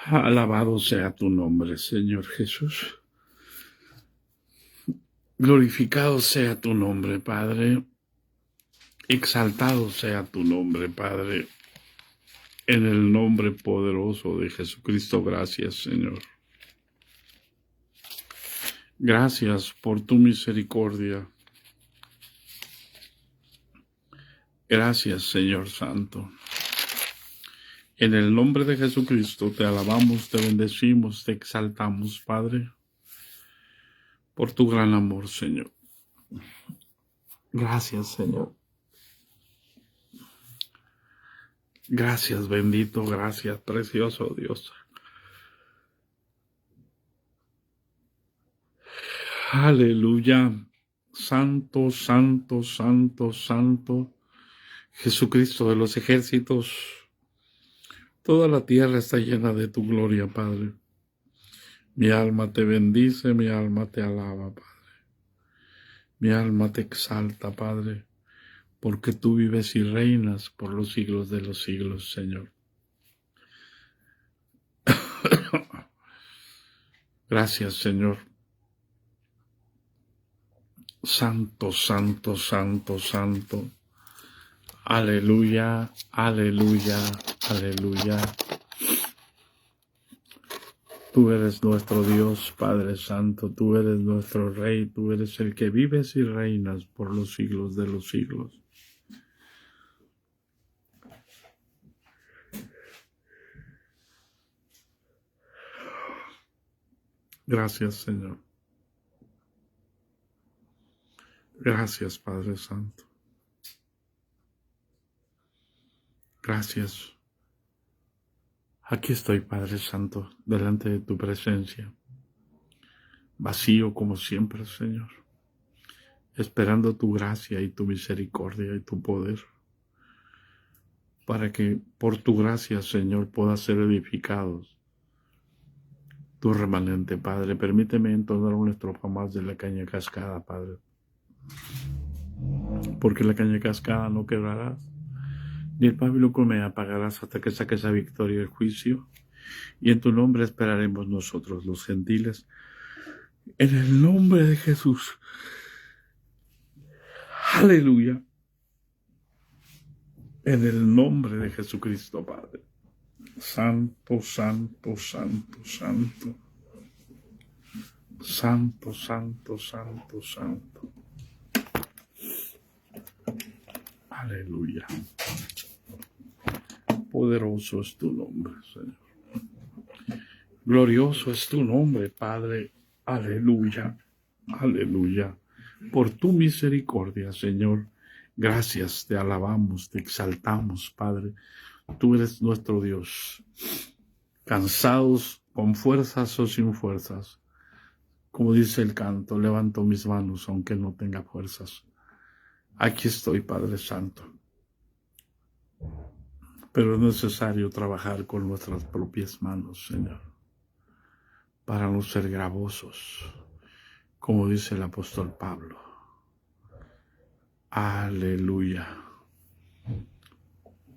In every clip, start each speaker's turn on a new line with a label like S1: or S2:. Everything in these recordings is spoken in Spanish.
S1: Alabado sea tu nombre, Señor Jesús. Glorificado sea tu nombre, Padre. Exaltado sea tu nombre, Padre. En el nombre poderoso de Jesucristo, gracias, Señor. Gracias por tu misericordia. Gracias, Señor Santo. En el nombre de Jesucristo te alabamos, te bendecimos, te exaltamos, Padre, por tu gran amor, Señor. Gracias, Señor. Gracias, bendito, gracias, precioso Dios. Aleluya. Santo, santo, santo, santo. Jesucristo de los ejércitos. Toda la tierra está llena de tu gloria, Padre. Mi alma te bendice, mi alma te alaba, Padre. Mi alma te exalta, Padre, porque tú vives y reinas por los siglos de los siglos, Señor. Gracias, Señor. Santo, santo, santo, santo. Aleluya, aleluya, aleluya. Tú eres nuestro Dios, Padre Santo, tú eres nuestro Rey, tú eres el que vives y reinas por los siglos de los siglos. Gracias, Señor. Gracias, Padre Santo. Gracias. Aquí estoy, Padre Santo, delante de tu presencia, vacío como siempre, Señor, esperando tu gracia y tu misericordia y tu poder, para que por tu gracia, Señor, pueda ser edificados tu remanente, Padre. Permíteme entonar una estrofa más de la caña cascada, Padre, porque la caña cascada no quebrarás, ni el pábilo que me apagarás hasta que saques a victoria el juicio, y en tu nombre esperaremos nosotros, los gentiles, en el nombre de Jesús. Aleluya. En el nombre de Jesucristo, Padre. Santo, santo, santo, santo. Santo, santo, santo, santo. Aleluya. Poderoso es tu nombre, Señor. Glorioso es tu nombre, Padre. Aleluya. Aleluya. Por tu misericordia, Señor. Gracias, te alabamos, te exaltamos, Padre. Tú eres nuestro Dios. Cansados, con fuerzas o sin fuerzas. Como dice el canto, levanto mis manos aunque no tenga fuerzas. Aquí estoy, Padre Santo. Pero es necesario trabajar con nuestras propias manos, Señor, para no ser gravosos, como dice el apóstol Pablo. Aleluya.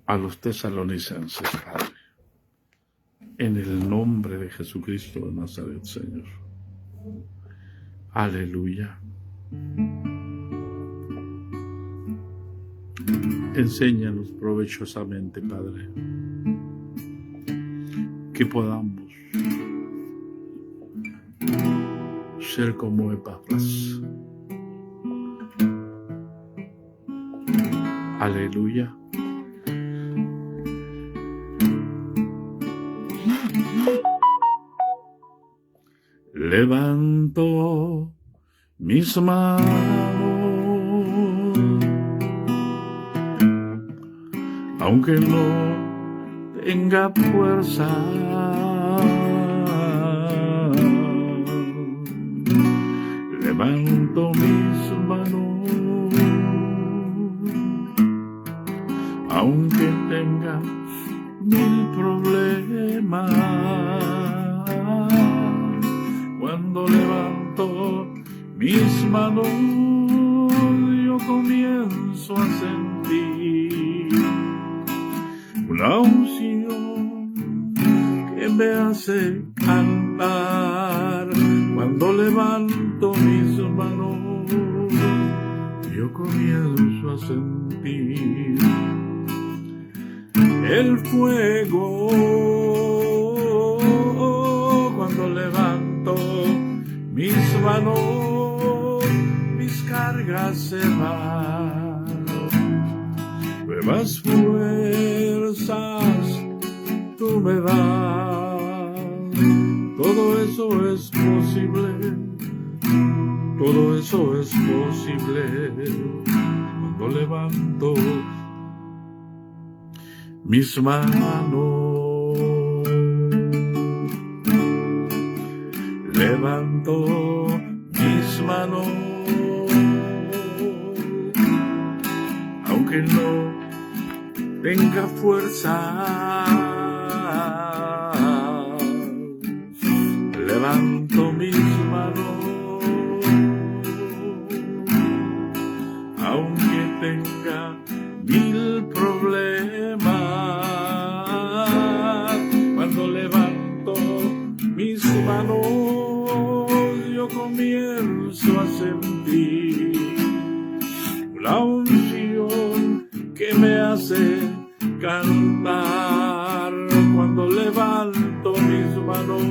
S1: A los tesalonicenses, Padre, en el nombre de Jesucristo de Nazaret, Señor. Aleluya. Enséñanos provechosamente, Padre, que podamos ser como Epafras. Aleluya. Levanto mis manos, aunque no tenga fuerza. Levanto mis manos, aunque tenga mil problemas. Cuando levanto mis manos, yo comienzo a sentir una unción que me hace cantar. Cuando levanto mis manos, yo comienzo a sentir el fuego. Cuando levanto mis manos, mis cargas se van. Nuevas fuerzas tú me das. Todo eso es posible. Todo eso es posible. Cuando levanto mis manos, levanto mis manos, aunque no tenga fuerza, levanto mis manos, aunque tenga 1000 problemas. Cuando levanto mis manos, yo comienzo a sentir la unción que me hace cantar. Cuando levanto mis manos,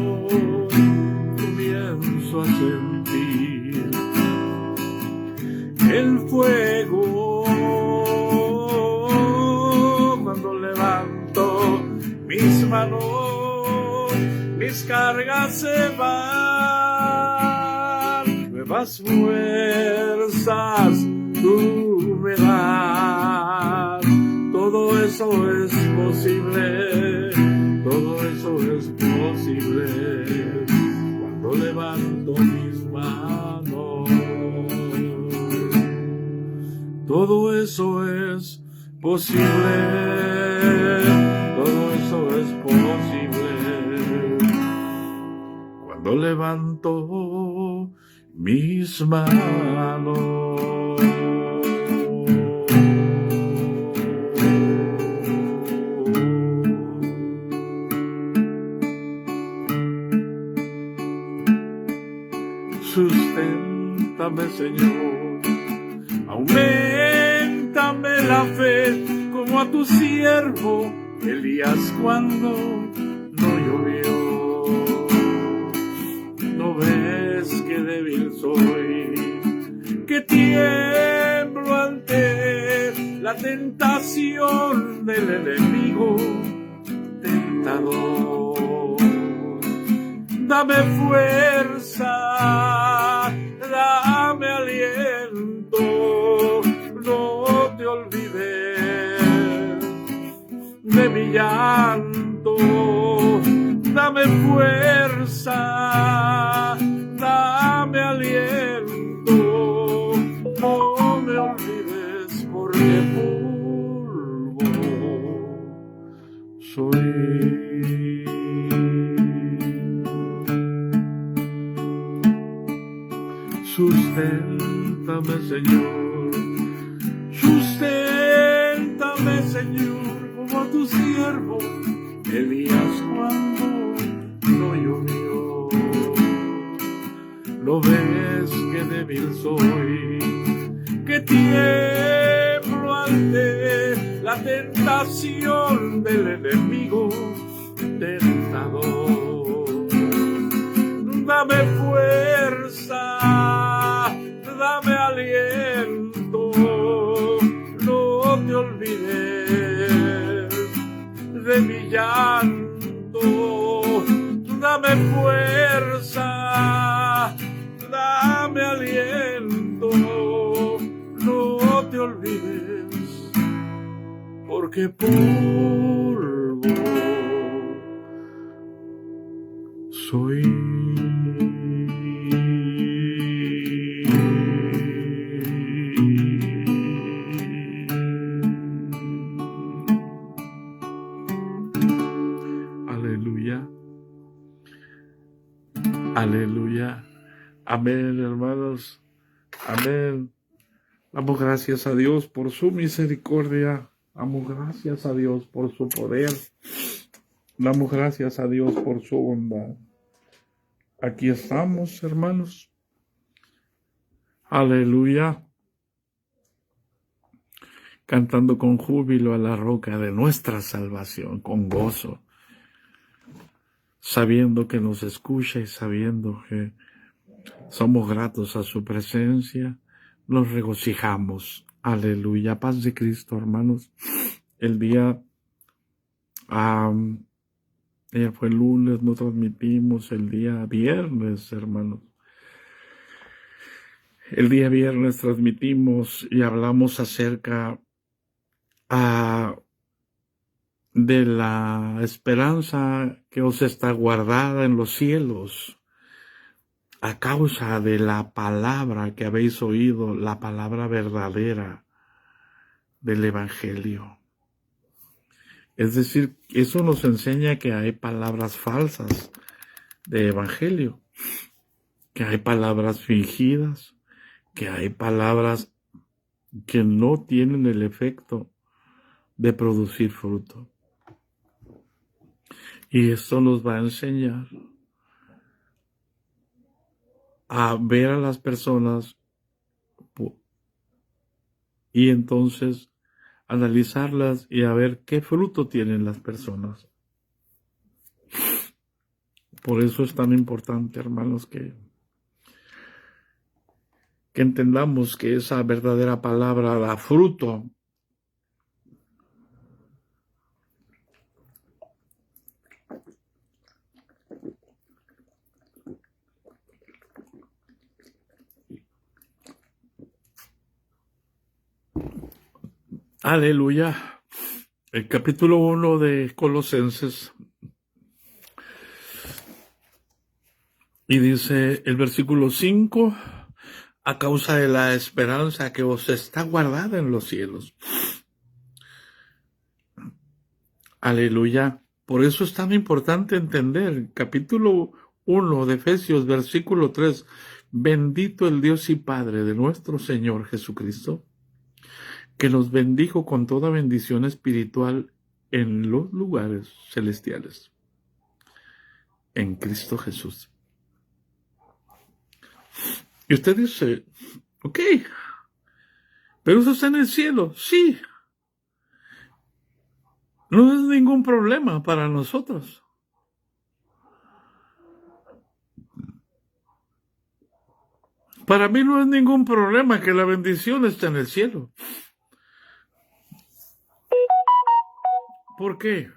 S1: comienzo a sentir el fuego. Cuando levanto mis manos, mis cargas se van. Nuevas fuerzas tú me das. Todo eso es posible. Todo eso es posible. Cuando levanto mis manos, todo eso es posible. Todo eso es posible. Cuando levanto mis manos. Susténtame, Señor, auméntame la fe, como a tu siervo Elías cuando no llovió. ¿No ves que débil soy, que tiemblo ante la tentación del enemigo tentador? Dame fuerza, dame aliento, no te olvides de mi llanto. Dame fuerza, dame aliento, no me olvides porque polvo soy. Susténtame, Señor, susténtame, Señor, como a tu siervo Elías cuando no llovió. ¿No ves que débil soy, que tiemblo ante la tentación del enemigo tentador? Dame fuerza, dame aliento, no te olvides de mi llanto. Dame fuerza, dame aliento, no te olvides, porque polvo soy. Aleluya. Aleluya. Amén, hermanos. Amén. Damos gracias a Dios por su misericordia. Damos gracias a Dios por su poder. Damos gracias a Dios por su bondad. Aquí estamos, hermanos. Aleluya. Cantando con júbilo a la roca de nuestra salvación, con gozo, sabiendo que nos escucha y sabiendo que somos gratos a su presencia, nos regocijamos. Aleluya. Paz de Cristo, hermanos. El día, ya fue lunes, no transmitimos el día viernes, hermanos. El día viernes transmitimos y hablamos acerca de la esperanza que os está guardada en los cielos a causa de la palabra que habéis oído, la palabra verdadera del Evangelio. Es decir, eso nos enseña que hay palabras falsas de Evangelio, que hay palabras fingidas, que hay palabras que no tienen el efecto de producir fruto. Y esto nos va a enseñar a ver a las personas y entonces analizarlas y a ver qué fruto tienen las personas. Por eso es tan importante, hermanos, que entendamos que esa verdadera palabra da fruto. Aleluya. El capítulo 1 de Colosenses. Y dice el versículo 5, a causa de la esperanza que os está guardada en los cielos. Aleluya. Por eso es tan importante entender, capítulo 1 de Efesios, versículo 3, bendito el Dios y Padre de nuestro Señor Jesucristo, que nos bendijo con toda bendición espiritual en los lugares celestiales, en Cristo Jesús. Y usted dice, ok, pero eso está en el cielo. Sí, no es ningún problema para nosotros. Para mí no es ningún problema que la bendición esté en el cielo. ¿Por qué?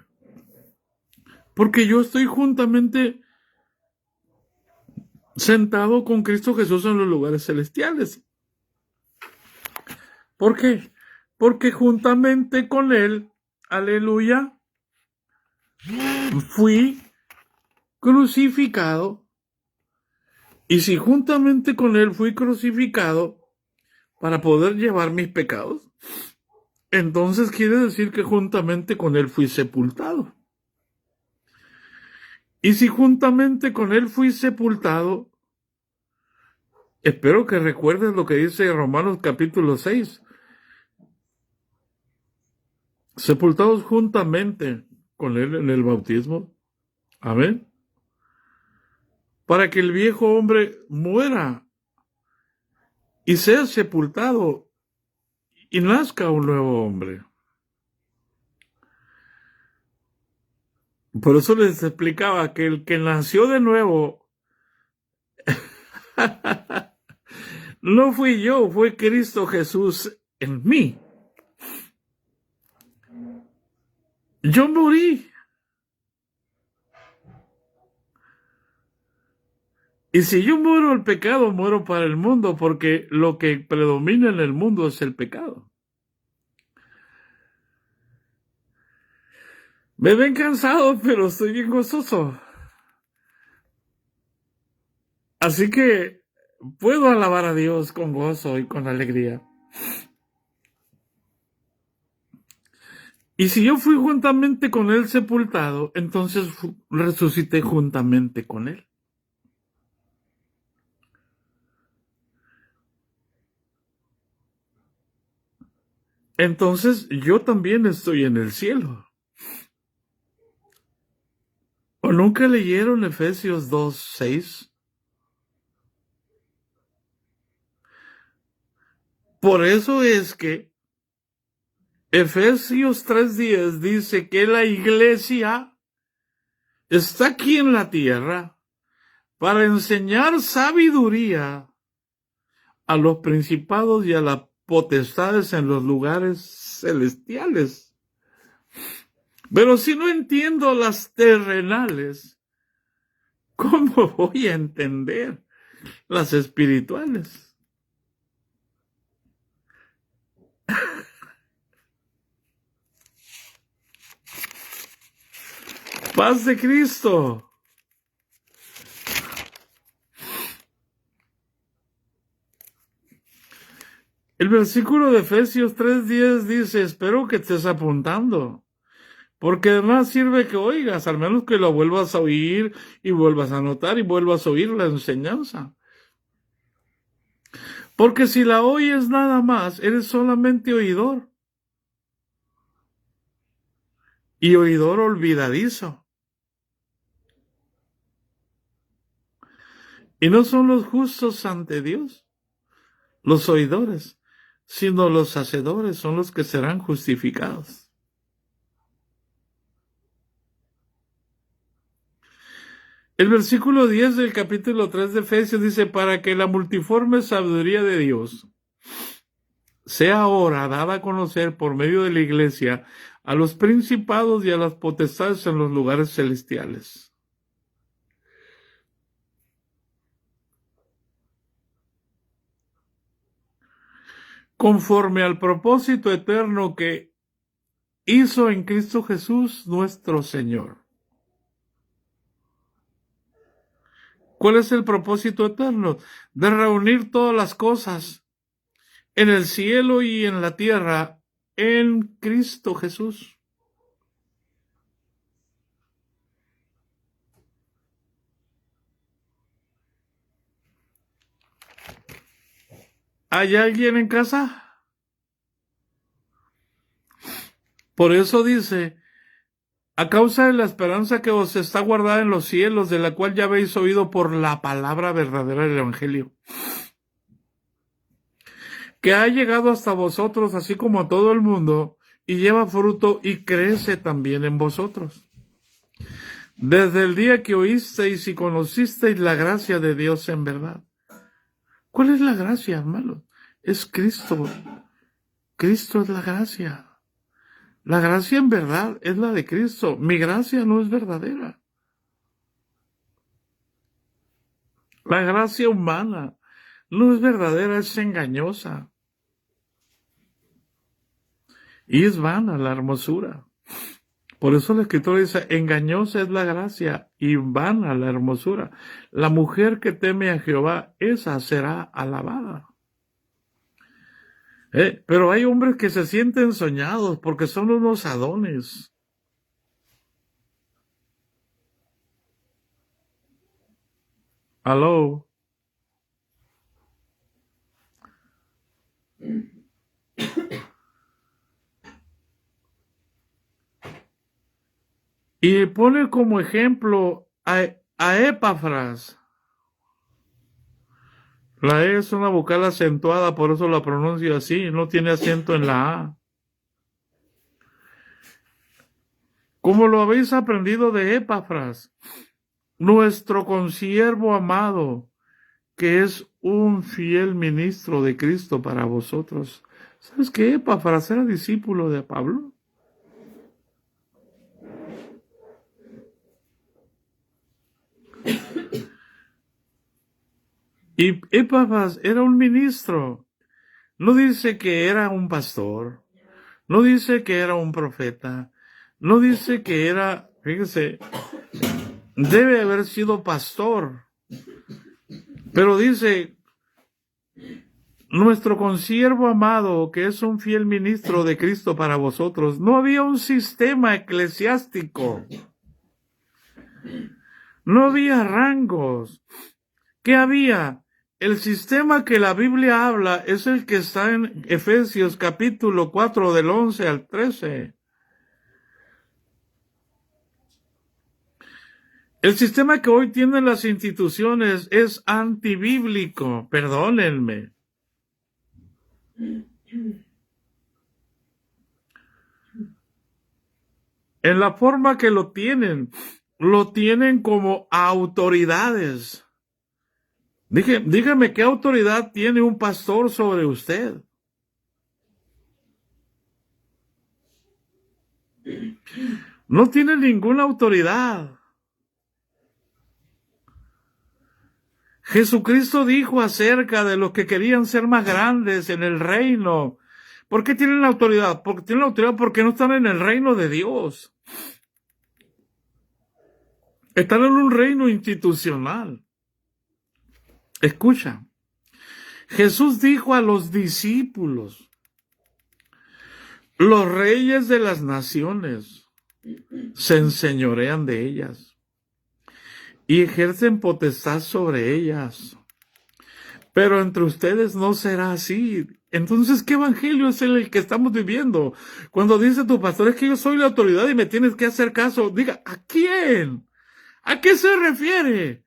S1: Porque yo estoy juntamente sentado con Cristo Jesús en los lugares celestiales. ¿Por qué? Porque juntamente con Él, aleluya, fui crucificado. Y si juntamente con Él fui crucificado para poder llevar mis pecados, entonces quiere decir que juntamente con Él fui sepultado. Y si juntamente con Él fui sepultado, espero que recuerden lo que dice Romanos capítulo 6. Sepultados juntamente con Él en el bautismo. Amén. Para que el viejo hombre muera y sea sepultado y nazca un nuevo hombre. Por eso les explicaba que el que nació de nuevo no fui yo, fue Cristo Jesús en mí. Yo morí. Y si yo muero el pecado, muero para el mundo, porque lo que predomina en el mundo es el pecado. Me ven cansado, pero estoy bien gozoso. Así que puedo alabar a Dios con gozo y con alegría. Y si yo fui juntamente con Él sepultado, entonces resucité juntamente con Él. Entonces yo también estoy en el cielo. ¿O nunca leyeron Efesios 2:6? Por eso es que Efesios 3:10 dice que la iglesia está aquí en la tierra para enseñar sabiduría a los principados y a las potestades en los lugares celestiales. Pero si no entiendo las terrenales, ¿cómo voy a entender las espirituales? Paz de Cristo. El versículo de Efesios 3:10 dice, espero que estés apuntando, porque de nada sirve que oigas, al menos que lo vuelvas a oír y vuelvas a anotar y vuelvas a oír la enseñanza. Porque si la oyes nada más, eres solamente oidor. Y oidor olvidadizo. Y no son los justos ante Dios los oidores, sino los hacedores son los que serán justificados. El versículo 10 del capítulo 3 de Efesios dice, para que la multiforme sabiduría de Dios sea ahora dada a conocer por medio de la iglesia a los principados y a las potestades en los lugares celestiales. Conforme al propósito eterno que hizo en Cristo Jesús nuestro Señor. ¿Cuál es el propósito eterno? De reunir todas las cosas en el cielo y en la tierra en Cristo Jesús. ¿Hay alguien en casa? Por eso dice, a causa de la esperanza que os está guardada en los cielos, de la cual ya habéis oído por la palabra verdadera del Evangelio, que ha llegado hasta vosotros, así como a todo el mundo, y lleva fruto y crece también en vosotros. Desde el día que oísteis y conocisteis la gracia de Dios en verdad. ¿Cuál es la gracia, hermano? Es Cristo. Cristo es la gracia. La gracia en verdad es la de Cristo. Mi gracia no es verdadera. La gracia humana no es verdadera, es engañosa. Y es vana la hermosura. Por eso la Escritura dice, engañosa es la gracia y vana la hermosura. La mujer que teme a Jehová, esa será alabada. Pero hay hombres que se sienten soñados porque son unos adones. Aló. Y pone como ejemplo a Epafras. La E es una vocal acentuada, por eso la pronuncio así, no tiene acento en la A. Como lo habéis aprendido de Epafras, nuestro consiervo amado, que es un fiel ministro de Cristo para vosotros. ¿Sabes qué? Epafras era discípulo de Pablo. Y Epafras era un ministro. No dice que era un pastor. No dice que era un profeta. No dice que era, fíjese, debe haber sido pastor. Pero dice, nuestro consiervo amado, que es un fiel ministro de Cristo para vosotros. No había un sistema eclesiástico. No había rangos. ¿Qué había? El sistema que la Biblia habla es el que está en Efesios capítulo 4 del 11 al 13. El sistema que hoy tienen las instituciones es antibíblico, perdónenme. En la forma que lo tienen como autoridades. Dígame, ¿qué autoridad tiene un pastor sobre usted? No tiene ninguna autoridad. Jesucristo dijo acerca de los que querían ser más grandes en el reino. ¿Por qué tienen la autoridad? Porque tienen la autoridad porque no están en el reino de Dios. Están en un reino institucional. Escucha. Jesús dijo a los discípulos, los reyes de las naciones se enseñorean de ellas y ejercen potestad sobre ellas. Pero entre ustedes no será así. Entonces, ¿qué evangelio es el que estamos viviendo? Cuando dice tu pastor, es que yo soy la autoridad y me tienes que hacer caso. Diga, ¿a quién? ¿A qué se refiere?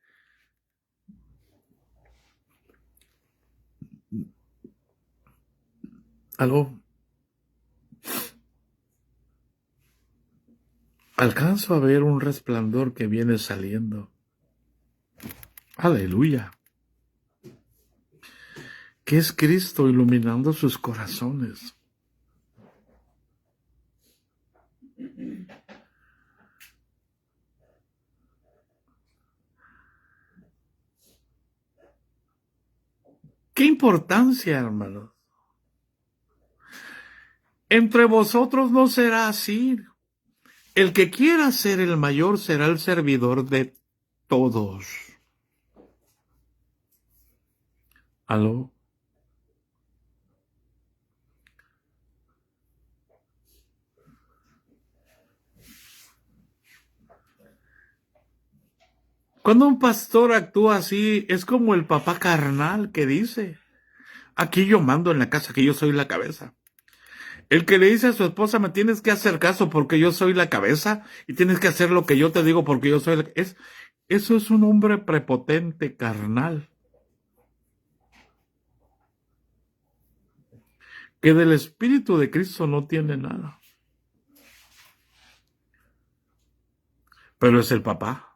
S1: Aló. Alcanzo a ver un resplandor que viene saliendo. Aleluya. Que es Cristo iluminando sus corazones. ¿Qué importancia, hermanos? Entre vosotros no será así. El que quiera ser el mayor será el servidor de todos. ¿Aló? Cuando un pastor actúa así, es como el papá carnal que dice, aquí yo mando en la casa, que yo soy la cabeza. El que le dice a su esposa, me tienes que hacer caso porque yo soy la cabeza y tienes que hacer lo que yo te digo porque yo soy eso es un hombre prepotente, carnal. Que del Espíritu de Cristo no tiene nada. Pero es el papá.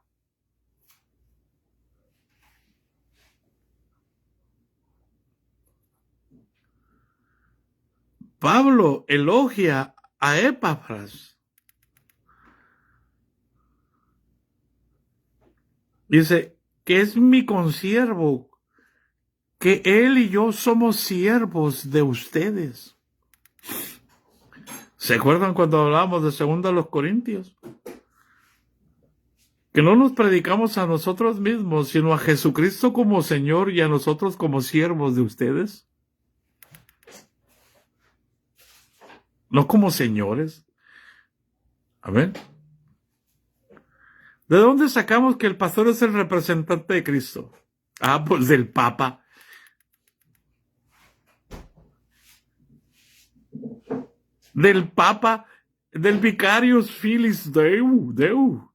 S1: Pablo elogia a Epafras. Dice que es mi consiervo, que él y yo somos siervos de ustedes. ¿Se acuerdan cuando hablábamos de 2 Corintios? Que no nos predicamos a nosotros mismos, sino a Jesucristo como Señor y a nosotros como siervos de ustedes. No como señores. Amén. ¿De dónde sacamos que el pastor es el representante de Cristo? Ah, pues del Papa. Del Papa, del Vicarius Filis Deu.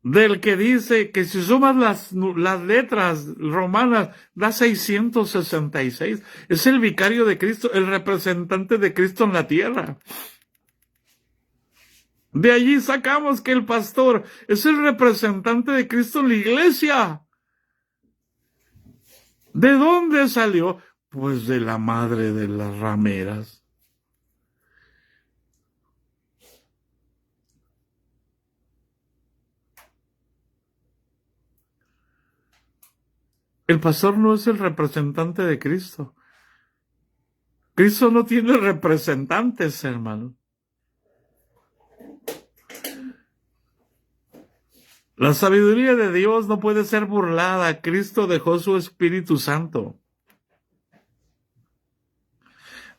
S1: Del que dice que si sumas las letras romanas, da 666. Es el vicario de Cristo, el representante de Cristo en la tierra. De allí sacamos que el pastor es el representante de Cristo en la iglesia. ¿De dónde salió? Pues de la madre de las rameras. El pastor no es el representante de Cristo. Cristo no tiene representantes, hermano. La sabiduría de Dios no puede ser burlada. Cristo dejó su Espíritu Santo.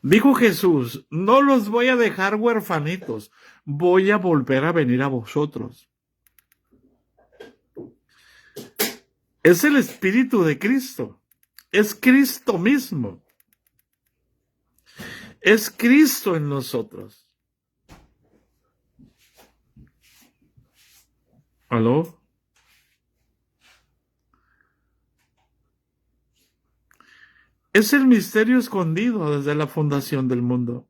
S1: Dijo Jesús, no los voy a dejar huerfanitos, voy a volver a venir a vosotros. Es el Espíritu de Cristo. Es Cristo mismo. Es Cristo en nosotros. ¿Aló? Es el misterio escondido desde la fundación del mundo.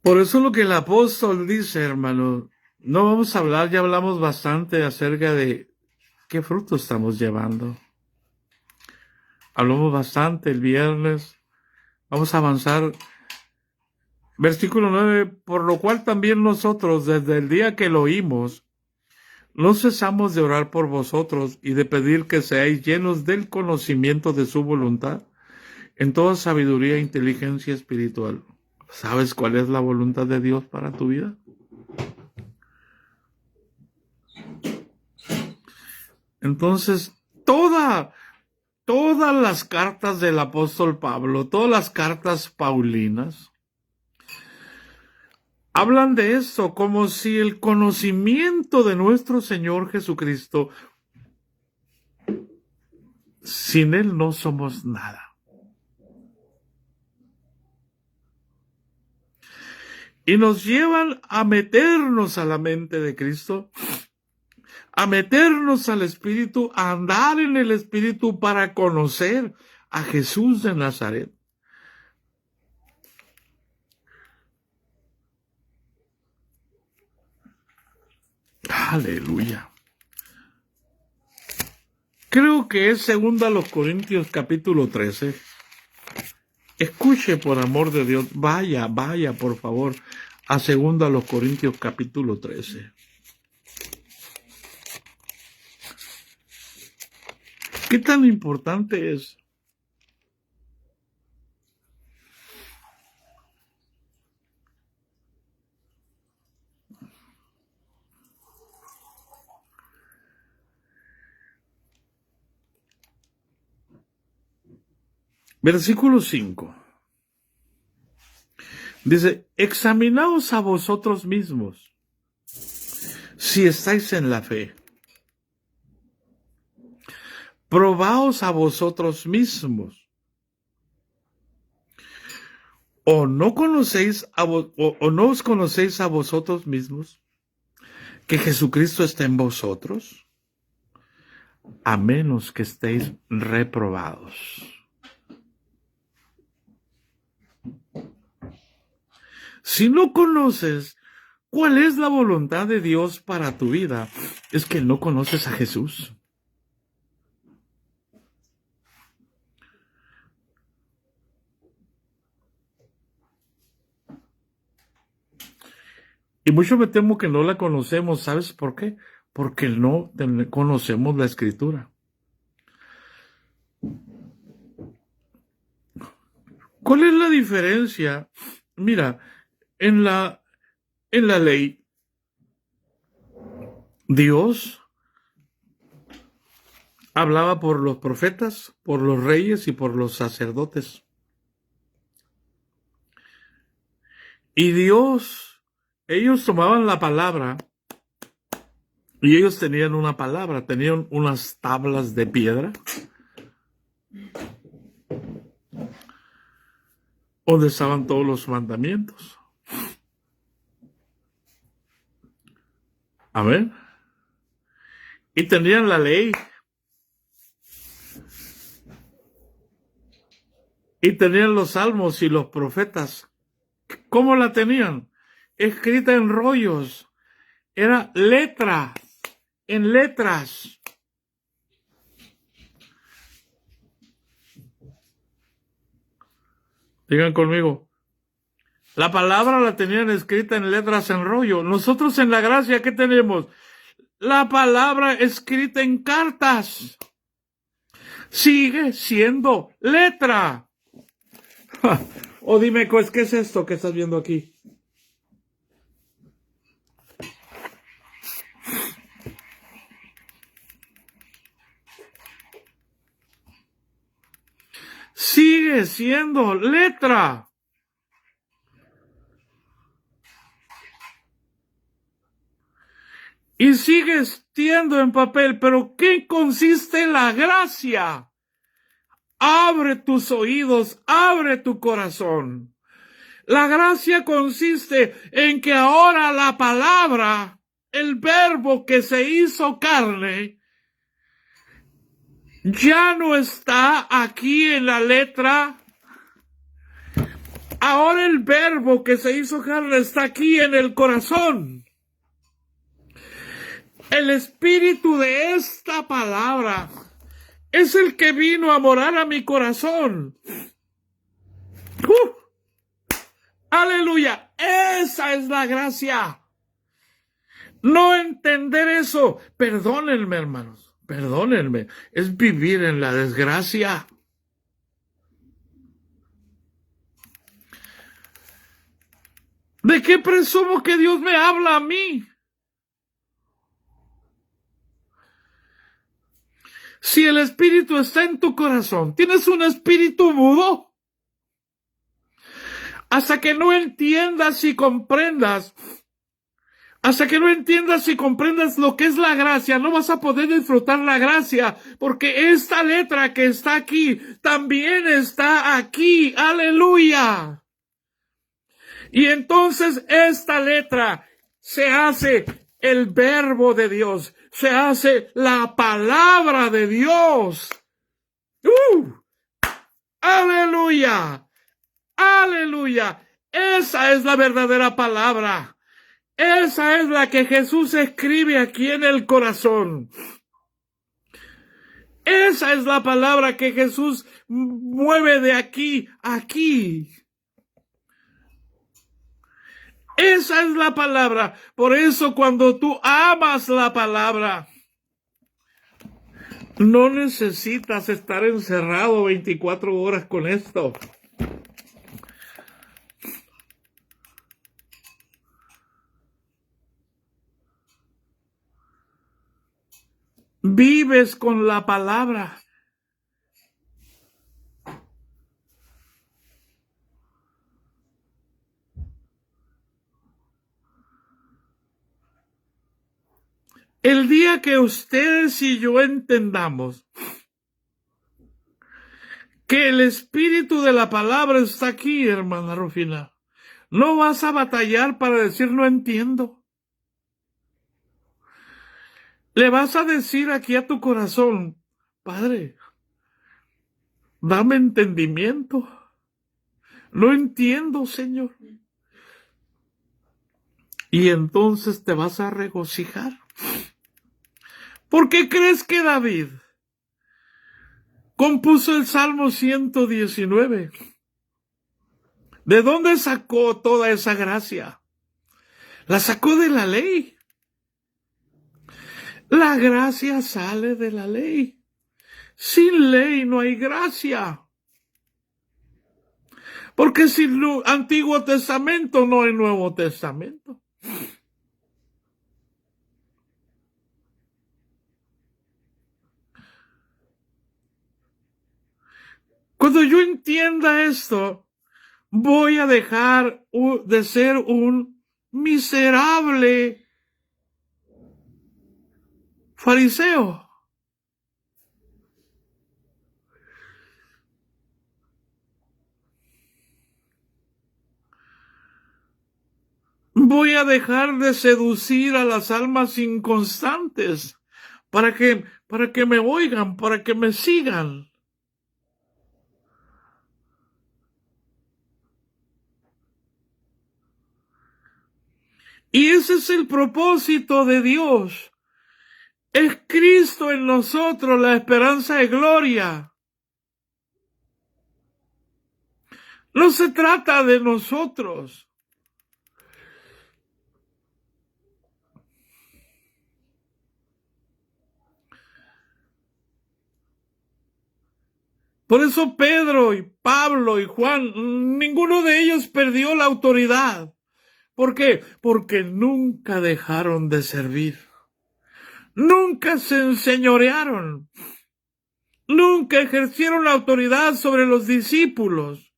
S1: Por eso lo que el apóstol dice, hermano, no vamos a hablar, ya hablamos bastante acerca de qué fruto estamos llevando. Hablamos bastante el viernes. Vamos a avanzar. Versículo 9, por lo cual también nosotros, desde el día que lo oímos, no cesamos de orar por vosotros y de pedir que seáis llenos del conocimiento de su voluntad, en toda sabiduría e inteligencia espiritual. ¿Sabes cuál es la voluntad de Dios para tu vida? Entonces, todas las cartas del apóstol Pablo, todas las cartas paulinas, hablan de eso como si el conocimiento de nuestro Señor Jesucristo, sin Él no somos nada. Y nos llevan a meternos a la mente de Cristo, a meternos al Espíritu, a andar en el Espíritu para conocer a Jesús de Nazaret. Aleluya. Creo que es 2 Corintios capítulo 13. Escuche, por amor de Dios, vaya, por favor, a 2 Corintios capítulo 13. ¿Qué tan importante es? Versículo 5. Dice, examinaos a vosotros mismos, si estáis en la fe. Probaos a vosotros mismos. ¿O no conocéis o no os conocéis a vosotros mismos que Jesucristo está en vosotros? A menos que estéis reprobados. Si no conoces cuál es la voluntad de Dios para tu vida, es que no conoces a Jesús. Y mucho me temo que no la conocemos. ¿Sabes por qué? Porque no conocemos la Escritura. ¿Cuál es la diferencia? Mira, en la ley, Dios hablaba por los profetas, por los reyes y por los sacerdotes. Y ellos tomaban la palabra y ellos tenían una palabra, tenían unas tablas de piedra donde estaban todos los mandamientos. Amén. Y tenían la ley. Y tenían los salmos y los profetas. ¿Cómo la tenían? Escrita en rollos. Era letra, en letras. Digan conmigo. La palabra la tenían escrita en letras en rollo. Nosotros en la gracia, ¿qué tenemos? La palabra escrita en cartas. Sigue siendo letra. O dime, ¿qué es esto que estás viendo aquí? Sigue siendo letra. y sigues siendo en papel, pero ¿qué consiste la gracia? Abre tus oídos, abre tu corazón. La gracia consiste en que ahora la palabra, el verbo que se hizo carne, ya no está aquí en la letra. Ahora el verbo que se hizo carne está aquí en el corazón. El espíritu de esta palabra es el que vino a morar a mi corazón. Aleluya, esa es la gracia. No entender eso, perdónenme, hermanos, perdónenme, es vivir en la desgracia. ¿De qué presumo que Dios me habla a mí? Si el espíritu está en tu corazón, tienes un espíritu mudo. Hasta que no entiendas y comprendas, lo que es la gracia, no vas a poder disfrutar la gracia, porque esta letra que está aquí, también está aquí. Aleluya. Y entonces esta letra se hace el verbo de Dios, se hace la palabra de Dios. Aleluya, aleluya. Esa es la verdadera palabra. Esa es la que Jesús escribe aquí en el corazón. Esa es la palabra que Jesús mueve de aquí a aquí. Esa es la palabra. Por eso cuando tú amas la palabra, no necesitas estar encerrado 24 horas con esto. Vives con la palabra. El día que ustedes y yo entendamos que el espíritu de la palabra está aquí, hermana Rufina, no vas a batallar para decir no entiendo. Le vas a decir aquí a tu corazón, Padre, dame entendimiento. No entiendo, Señor. Y entonces te vas a regocijar. ¿Por qué crees que David compuso el Salmo 119? ¿De dónde sacó toda esa gracia? La sacó de la ley. La gracia sale de la ley. Sin ley no hay gracia. Porque sin Antiguo Testamento no hay Nuevo Testamento. Cuando yo entienda esto, voy a dejar de ser un miserable fariseo. Voy a dejar de seducir a las almas inconstantes para que me oigan, para que me sigan. Y ese es el propósito de Dios. Es Cristo en nosotros, la esperanza de gloria. No se trata de nosotros. Por eso Pedro y Pablo y Juan, ninguno de ellos perdió la autoridad. ¿Por qué? Porque nunca dejaron de servir. Nunca se enseñorearon. Nunca ejercieron la autoridad sobre los discípulos.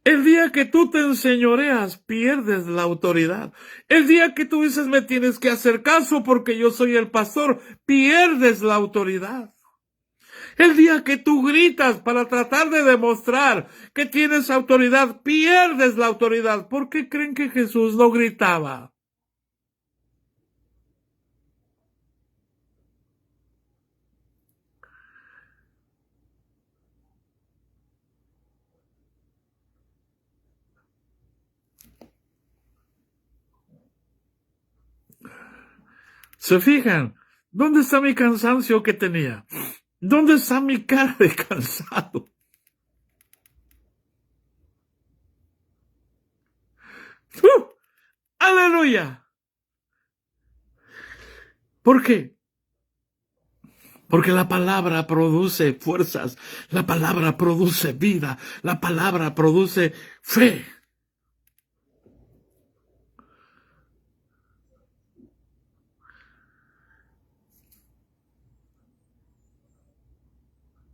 S1: El día que tú te enseñoreas, pierdes la autoridad. El día que tú dices, me tienes que hacer caso porque yo soy el pastor, pierdes la autoridad. El día que tú gritas para tratar de demostrar que tienes autoridad, pierdes la autoridad. ¿Por qué creen que Jesús no gritaba? ¿Se fijan? ¿Dónde está mi cansancio que tenía? ¿Dónde está mi cara de cansado? ¡Uh! ¡Aleluya! ¿Por qué? Porque la palabra produce fuerzas, la palabra produce vida, la palabra produce fe.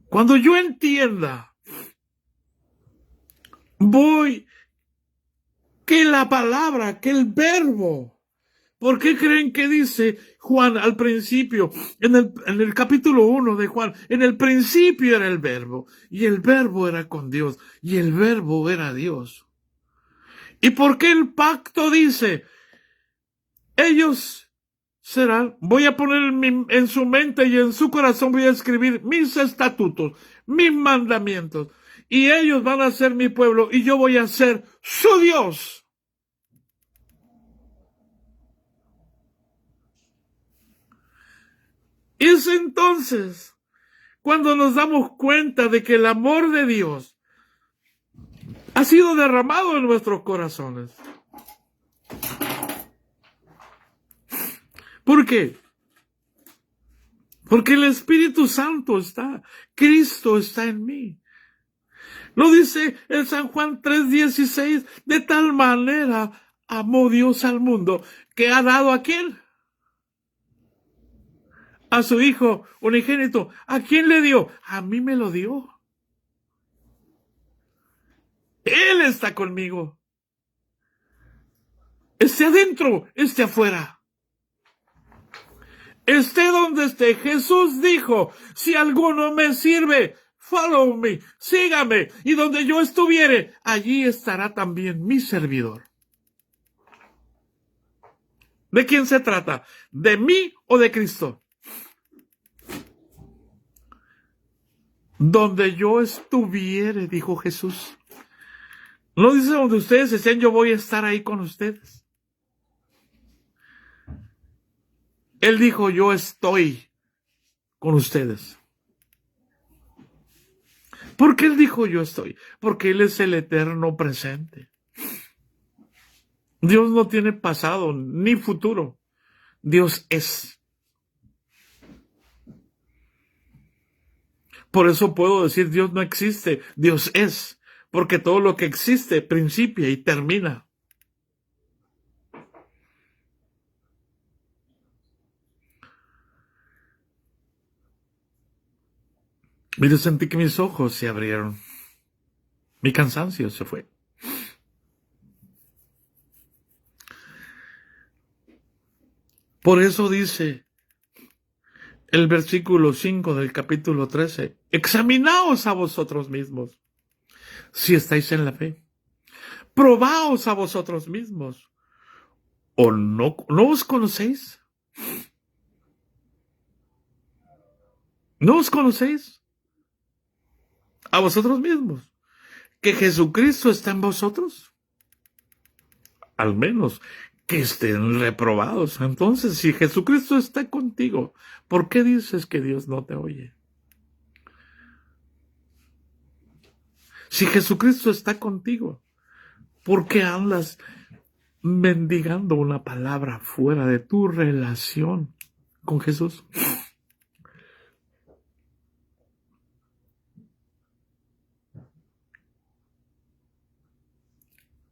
S1: Cuando yo entienda, voy, que la palabra, que el verbo, ¿por qué creen que dice Juan al principio, en el capítulo 1 de Juan, en el principio era el verbo, y el verbo era con Dios, y el verbo era Dios? ¿Y por qué el pacto dice, ellos serán, voy a poner en su mente y en su corazón voy a escribir mis estatutos, mis mandamientos, y ellos van a ser mi pueblo, y yo voy a ser su Dios? Es entonces cuando nos damos cuenta de que el amor de Dios ha sido derramado en nuestros corazones. ¿Por qué? Porque el Espíritu Santo está, Cristo está en mí. Lo dice el San Juan 3:16, de tal manera amó Dios al mundo, que ha dado ¿a quién? A su Hijo unigénito. ¿A quién le dio? A mí me lo dio. Él está conmigo. Esté adentro, esté afuera. Esté donde esté. Jesús dijo, si alguno me sirve, follow me, sígame, y donde yo estuviere, allí estará también mi servidor. ¿De quién se trata? ¿De mí o de Cristo? Donde yo estuviere, dijo Jesús. No dice donde ustedes estén, yo voy a estar ahí con ustedes. Él dijo, yo estoy con ustedes. ¿Por qué él dijo yo estoy? Porque él es el eterno presente. Dios no tiene pasado ni futuro. Dios es. Por eso puedo decir Dios no existe, Dios es. Porque todo lo que existe principia y termina. Mire, sentí que mis ojos se abrieron. Mi cansancio se fue. Por eso dice el versículo 5 del capítulo 13, examinaos a vosotros mismos si estáis en la fe. Probaos a vosotros mismos. ¿O no os conocéis? ¿No os conocéis a vosotros mismos? ¿Que Jesucristo está en vosotros? Al menos que estén reprobados. Entonces, si Jesucristo está contigo, ¿por qué dices que Dios no te oye? Si Jesucristo está contigo, ¿por qué andas mendigando una palabra fuera de tu relación con Jesús?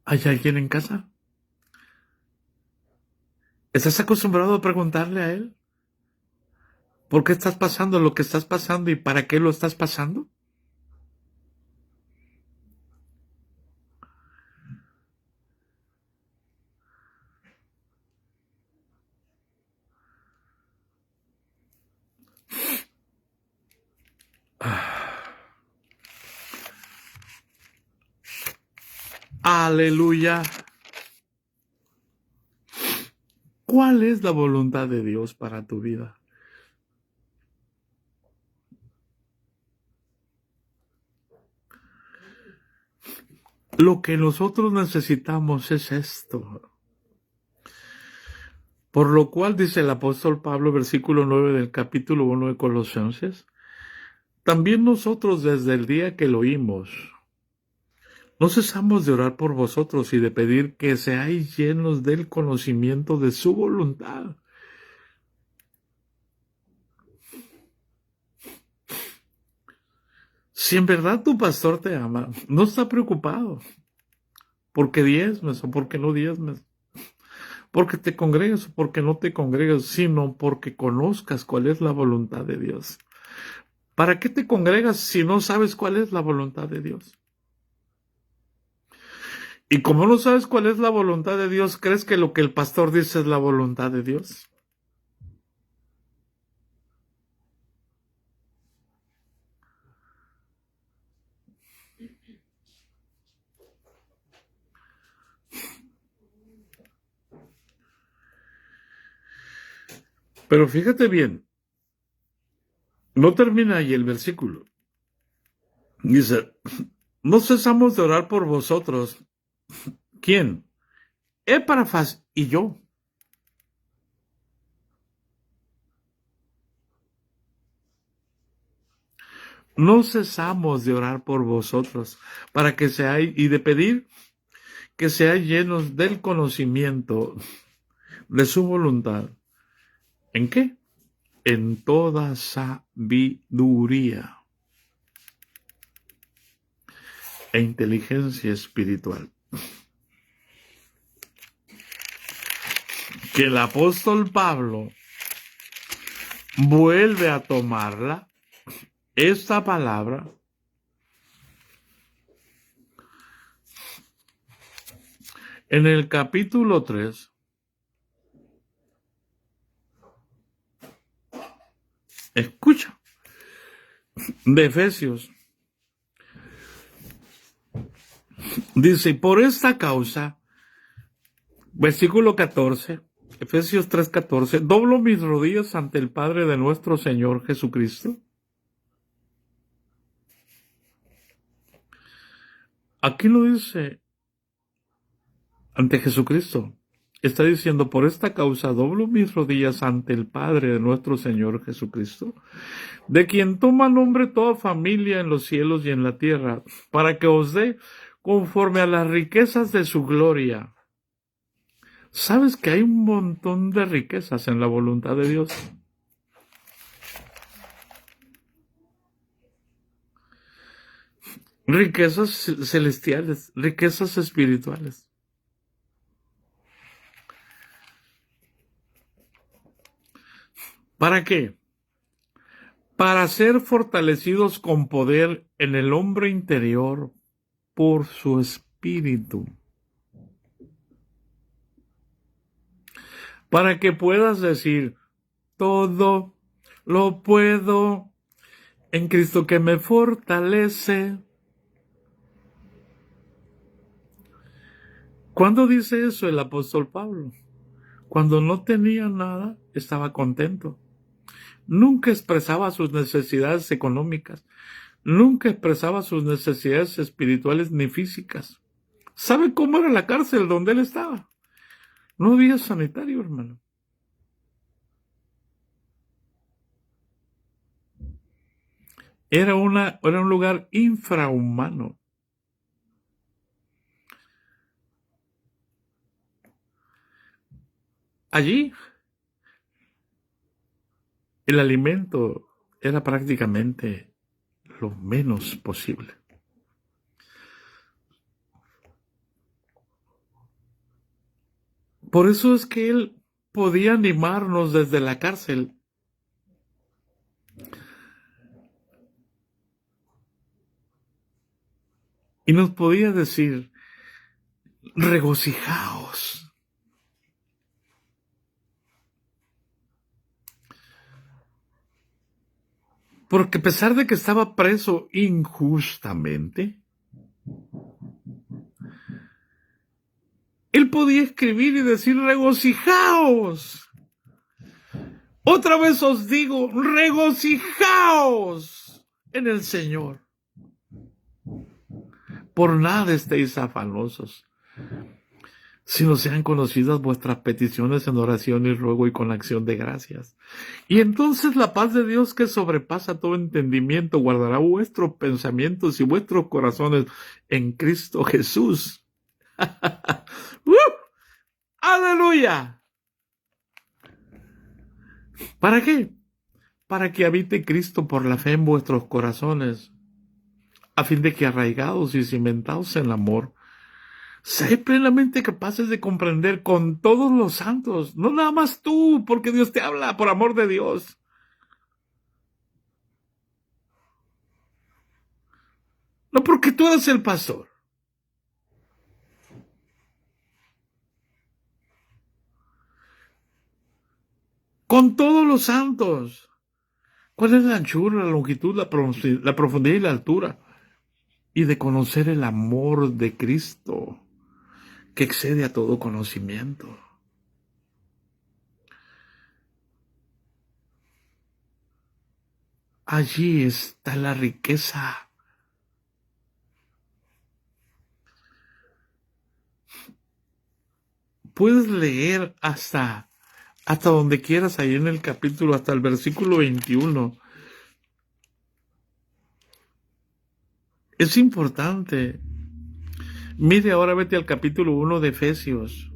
S1: ¿Hay alguien en casa? ¿Estás acostumbrado a preguntarle a Él? ¿Por qué estás pasando lo que estás pasando y para qué lo estás pasando? Aleluya. ¿Cuál es la voluntad de Dios para tu vida? Lo que nosotros necesitamos es esto. Por lo cual dice el apóstol Pablo, versículo 9 del capítulo 1 de Colosenses, también nosotros desde el día que lo oímos, no cesamos de orar por vosotros y de pedir que seáis llenos del conocimiento de su voluntad. Si en verdad tu pastor te ama, no está preocupado porque diezmes o porque no diezmes, porque te congregas o porque no te congregas, sino porque conozcas cuál es la voluntad de Dios. ¿Para qué te congregas si no sabes cuál es la voluntad de Dios? Y como no sabes cuál es la voluntad de Dios, ¿crees que lo que el pastor dice es la voluntad de Dios? Pero fíjate bien, no termina ahí el versículo. Dice, no cesamos de orar por vosotros. ¿Quién? Epafras y yo. No cesamos de orar por vosotros para que seáis y de pedir que seáis llenos del conocimiento de su voluntad. ¿En qué? En toda sabiduría e inteligencia espiritual. Que el apóstol Pablo vuelve a tomarla, esta palabra, en el capítulo 3, escucha, de Efesios. Dice, por esta causa, versículo 14, Efesios 3:14, doblo mis rodillas ante el Padre de nuestro Señor Jesucristo. Aquí no dice ante Jesucristo. Está diciendo, por esta causa doblo mis rodillas ante el Padre de nuestro Señor Jesucristo, de quien toma nombre toda familia en los cielos y en la tierra, para que os dé conforme a las riquezas de su gloria. ¿Sabes que hay un montón de riquezas en la voluntad de Dios? Riquezas celestiales, riquezas espirituales. ¿Para qué? Para ser fortalecidos con poder en el hombre interior por su espíritu. Para que puedas decir, todo lo puedo en Cristo que me fortalece. ¿Cuándo dice eso el apóstol Pablo? Cuando no tenía nada, estaba contento. Nunca expresaba sus necesidades económicas. Nunca expresaba sus necesidades espirituales ni físicas. ¿Sabe cómo era la cárcel donde él estaba? No había sanitario, hermano. Era un lugar infrahumano. Allí el alimento era prácticamente lo menos posible. Por eso es que él podía animarnos desde la cárcel. Y nos podía decir, regocijaos. Porque a pesar de que estaba preso injustamente, podía escribir y decir regocijaos. Otra vez os digo, regocijaos en el Señor. Por nada estéis afanosos, sino sean conocidas vuestras peticiones en oración y ruego y con acción de gracias. Y entonces la paz de Dios, que sobrepasa todo entendimiento, guardará vuestros pensamientos y vuestros corazones en Cristo Jesús. ¡Aleluya! ¿Para qué? Para que habite Cristo por la fe en vuestros corazones, a fin de que arraigados y cimentados en el amor, sé plenamente capaces de comprender con todos los santos, no nada más tú, porque Dios te habla por amor de Dios. No porque tú eres el pastor. Con todos los santos. ¿Cuál es la anchura, la longitud, la profundidad y la altura? Y de conocer el amor de Cristo, que excede a todo conocimiento. Allí está la riqueza. Puedes leer hasta donde quieras, ahí en el capítulo, hasta el versículo 21. Es importante. Mire, ahora vete al capítulo 1 de Efesios.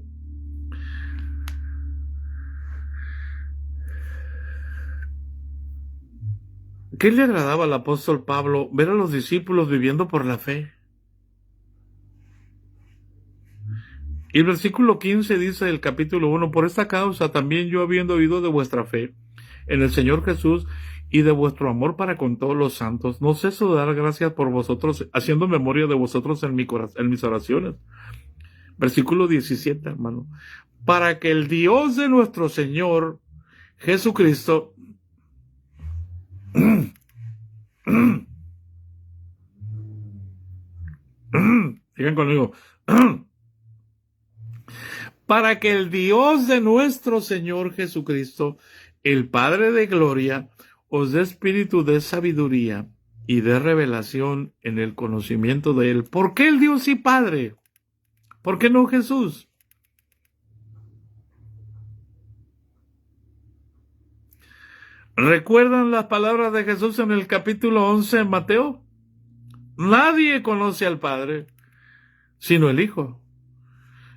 S1: ¿Qué le agradaba al apóstol Pablo? Ver a los discípulos viviendo por la fe. Y el versículo 15 dice del capítulo 1, por esta causa también yo, habiendo oído de vuestra fe en el Señor Jesús y de vuestro amor para con todos los santos, no ceso de dar gracias por vosotros, haciendo memoria de vosotros en mis oraciones. Versículo 17, hermano. Para que el Dios de nuestro Señor Jesucristo digan conmigo, para que el Dios de nuestro Señor Jesucristo, el Padre de gloria, os dé espíritu de sabiduría y de revelación en el conocimiento de Él. ¿Por qué el Dios y Padre? ¿Por qué no Jesús? ¿Recuerdan las palabras de Jesús en el capítulo 11 en Mateo? Nadie conoce al Padre sino el Hijo.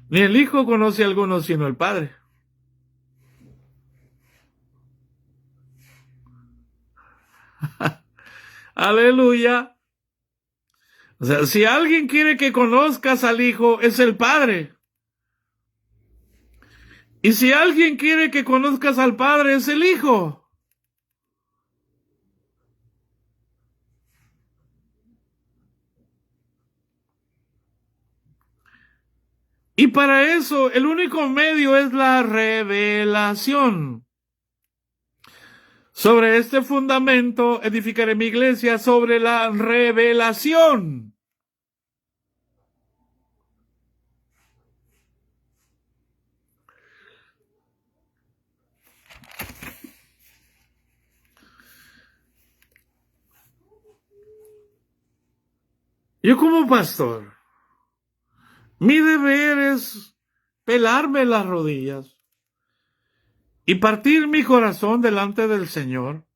S1: Ni el Hijo conoce a alguno sino el Padre. Aleluya. O sea, si alguien quiere que conozcas al Hijo, es el Padre. Y si alguien quiere que conozcas al Padre, es el Hijo. Y para eso, el único medio es la revelación. Sobre este fundamento edificaré mi iglesia, sobre la revelación. Yo como pastor, mi deber es pelarme las rodillas y partir mi corazón delante del Señor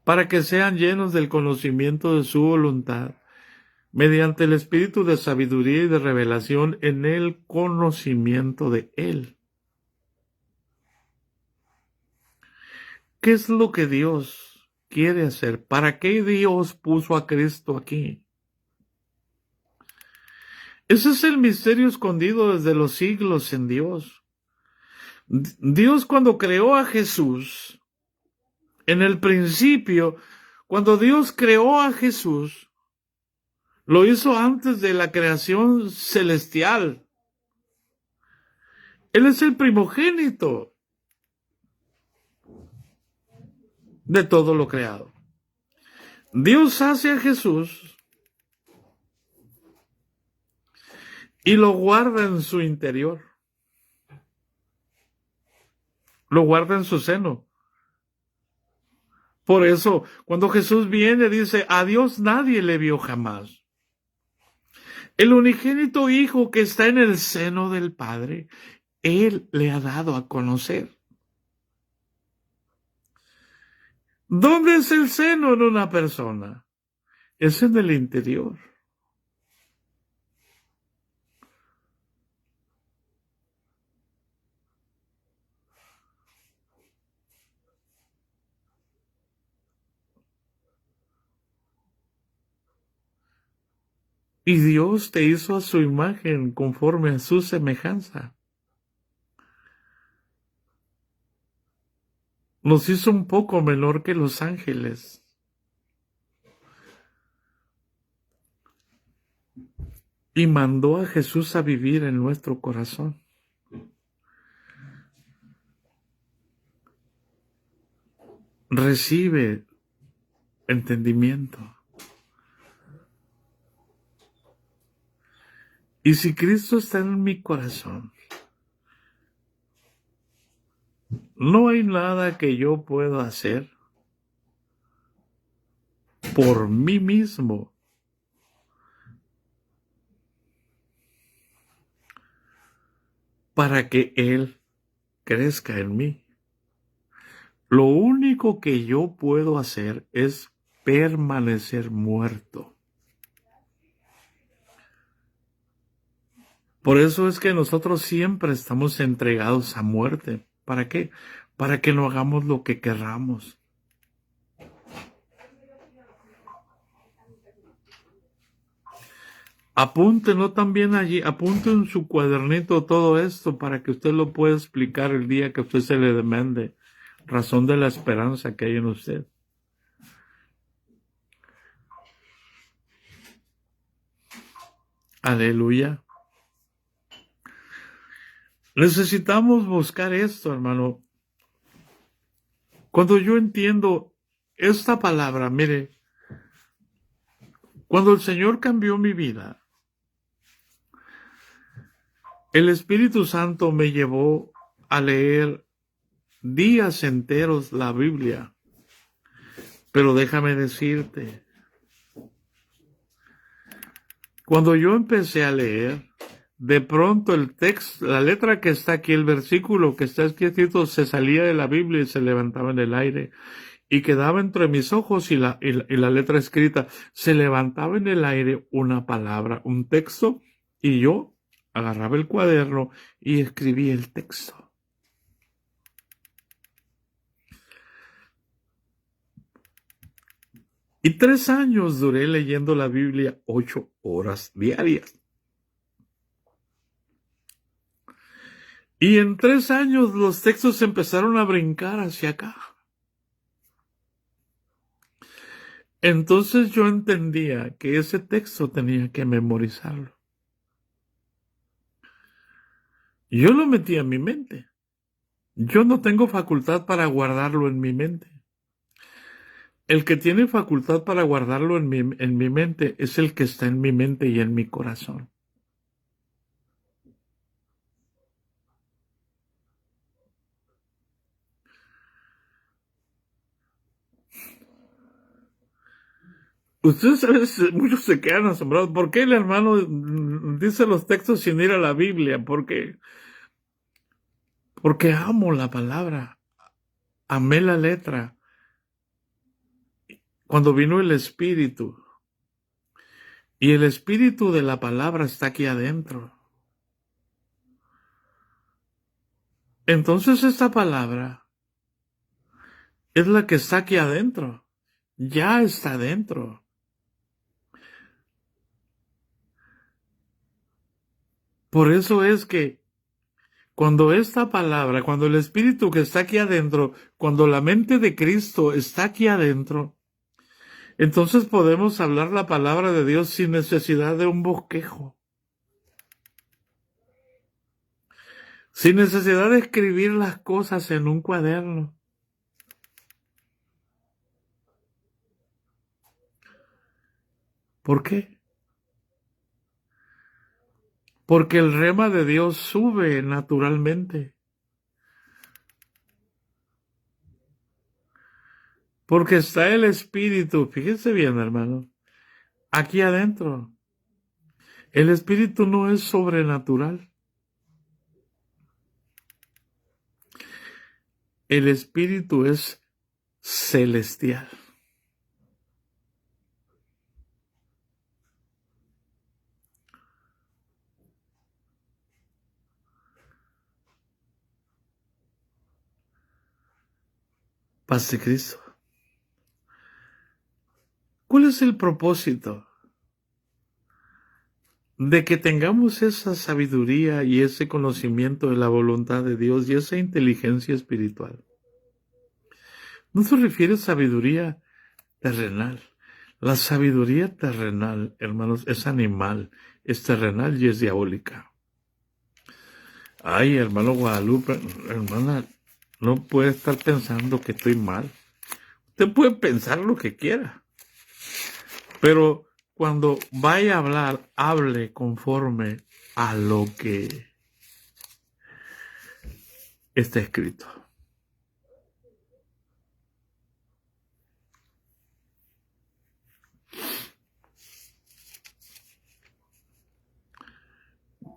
S1: para que sean llenos del conocimiento de su voluntad, mediante el espíritu de sabiduría y de revelación en el conocimiento de Él. ¿Qué es lo que Dios quiere hacer? ¿Para qué Dios puso a Cristo aquí? Ese es el misterio escondido desde los siglos en Dios. Dios, cuando creó a Jesús, en el principio, cuando Dios creó a Jesús, lo hizo antes de la creación celestial. Él es el primogénito de todo lo creado. Dios hace a Jesús y lo guarda en su interior, lo guarda en su seno. Por eso, cuando Jesús viene, dice, a Dios nadie le vio jamás. El unigénito Hijo que está en el seno del Padre, Él le ha dado a conocer. ¿Dónde es el seno en una persona? Es en el interior. Y Dios te hizo a su imagen conforme a su semejanza. Nos hizo un poco menor que los ángeles. Y mandó a Jesús a vivir en nuestro corazón. Recibe entendimiento. Y si Cristo está en mi corazón, no hay nada que yo pueda hacer por mí mismo para que Él crezca en mí. Lo único que yo puedo hacer es permanecer muerto. Por eso es que nosotros siempre estamos entregados a muerte. ¿Para qué? Para que no hagamos lo que querramos. Apúntenlo también allí, apunten en su cuadernito todo esto para que usted lo pueda explicar el día que usted se le demande. Razón de la esperanza que hay en usted. Aleluya. Necesitamos buscar esto, hermano. Cuando yo entiendo esta palabra, mire, cuando el Señor cambió mi vida, el Espíritu Santo me llevó a leer días enteros la Biblia. Pero déjame decirte, cuando yo empecé a leer, de pronto el texto, la letra que está aquí, el versículo que está aquí escrito, se salía de la Biblia y se levantaba en el aire. Y quedaba entre mis ojos y la letra escrita. Se levantaba en el aire una palabra, un texto, y yo agarraba el cuaderno y escribía el texto. Y 3 años duré leyendo la Biblia 8 horas diarias. Y en 3 años los textos empezaron a brincar hacia acá. Entonces yo entendía que ese texto tenía que memorizarlo. Yo lo metí en mi mente. Yo no tengo facultad para guardarlo en mi mente. El que tiene facultad para guardarlo en mi mente es el que está en mi mente y en mi corazón. Ustedes a veces, muchos se quedan asombrados. ¿Por qué el hermano dice los textos sin ir a la Biblia? Porque amo la palabra. Amé la letra. Cuando vino el Espíritu, y el Espíritu de la palabra está aquí adentro. Entonces esta palabra es la que está aquí adentro. Ya está adentro. Por eso es que cuando esta palabra, cuando el Espíritu que está aquí adentro, cuando la mente de Cristo está aquí adentro, entonces podemos hablar la palabra de Dios sin necesidad de un bosquejo. Sin necesidad de escribir las cosas en un cuaderno. ¿Por qué? Porque el rema de Dios sube naturalmente. Porque está el Espíritu, fíjense bien, hermano, aquí adentro. El Espíritu no es sobrenatural. El Espíritu es celestial. Paz de Cristo. ¿Cuál es el propósito? De que tengamos esa sabiduría y ese conocimiento de la voluntad de Dios y esa inteligencia espiritual. No se refiere a sabiduría terrenal. La sabiduría terrenal, hermanos, es animal, es terrenal y es diabólica. Ay, hermano Guadalupe, hermana, no puede estar pensando que estoy mal. Usted puede pensar lo que quiera, pero cuando vaya a hablar, hable conforme a lo que está escrito.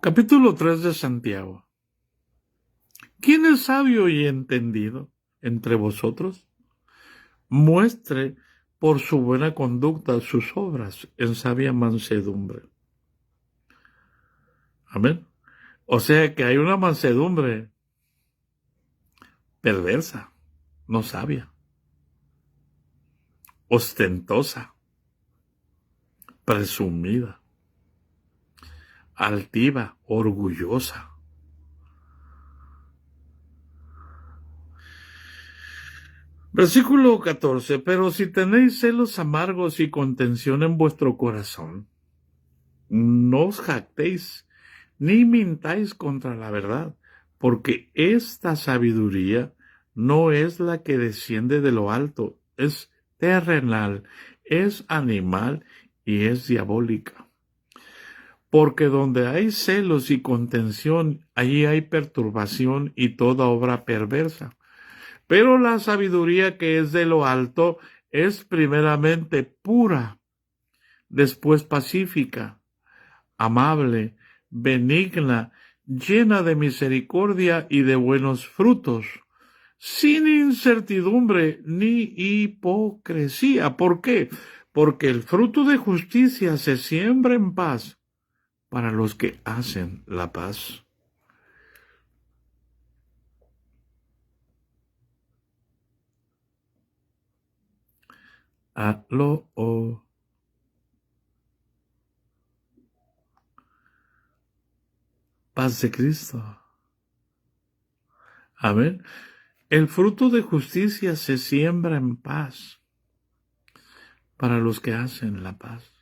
S1: Capítulo 3 de Santiago. ¿Quién es sabio y entendido entre vosotros? Muestre por su buena conducta sus obras en sabia mansedumbre. Amén. O sea que hay una mansedumbre perversa, no sabia, ostentosa, presumida, altiva, orgullosa. Versículo 14. Pero si tenéis celos amargos y contención en vuestro corazón, no os jactéis, ni mintáis contra la verdad, porque esta sabiduría no es la que desciende de lo alto, es terrenal, es animal y es diabólica. Porque donde hay celos y contención, allí hay perturbación y toda obra perversa. Pero la sabiduría que es de lo alto es primeramente pura, después pacífica, amable, benigna, llena de misericordia y de buenos frutos, sin incertidumbre ni hipocresía. ¿Por qué? Porque el fruto de justicia se siembra en paz para los que hacen la paz. Aló. Paz de Cristo. Amén. El fruto de justicia se siembra en paz para los que hacen la paz.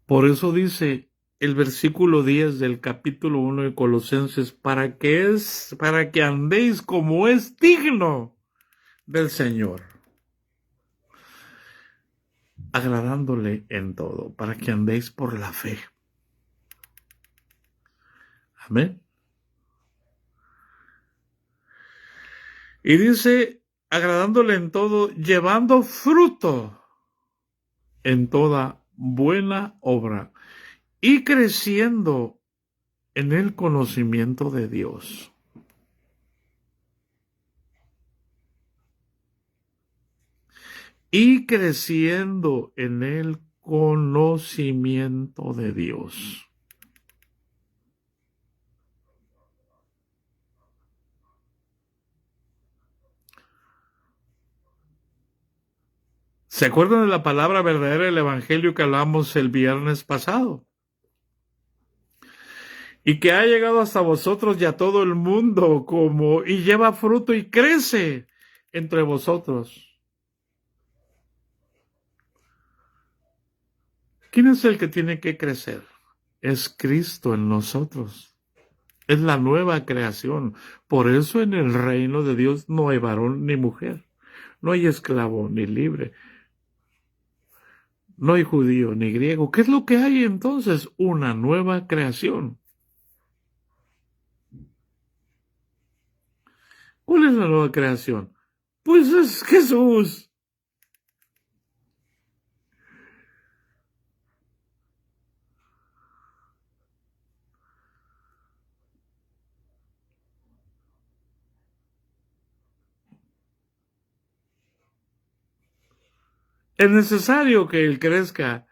S1: Por eso dice el versículo 10 del capítulo 1 de Colosenses, para que andéis como es digno del Señor, agradándole en todo, para que andéis por la fe. Amén. Y dice, agradándole en todo, llevando fruto en toda buena obra y creciendo en el conocimiento de Dios. Y creciendo en el conocimiento de Dios. ¿Se acuerdan de la palabra verdadera del Evangelio que hablamos el viernes pasado? Y que ha llegado hasta vosotros y a todo el mundo y lleva fruto y crece entre vosotros. ¿Quién es el que tiene que crecer? Es Cristo en nosotros. Es la nueva creación. Por eso en el reino de Dios no hay varón ni mujer. No hay esclavo ni libre. No hay judío ni griego. ¿Qué es lo que hay entonces? Una nueva creación. ¿Cuál es la nueva creación? Pues es Jesús. Es necesario que Él crezca.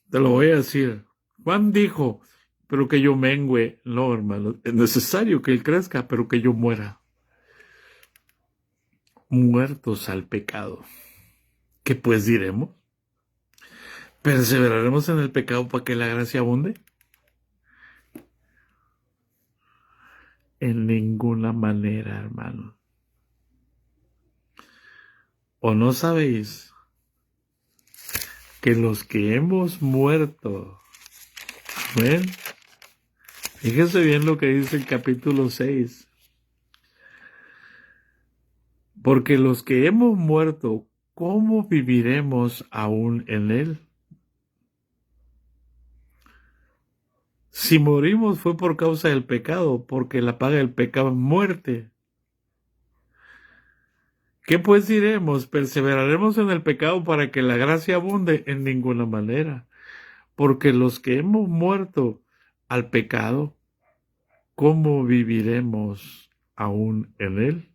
S1: Te lo voy a decir. Juan dijo, pero que yo mengüe. No, hermano. Es necesario que Él crezca, pero que yo muera. Muertos al pecado. ¿Qué pues diremos? ¿Perseveraremos en el pecado para que la gracia abunde? En ninguna manera, hermano. ¿O no sabéis que los que hemos muerto, amén? Fíjese bien lo que dice el capítulo 6. Porque los que hemos muerto, ¿cómo viviremos aún en él? Si morimos fue por causa del pecado, porque la paga del pecado es muerte. ¿Qué pues diremos? ¿Perseveraremos en el pecado para que la gracia abunde? En ninguna manera. Porque los que hemos muerto al pecado, ¿cómo viviremos aún en él?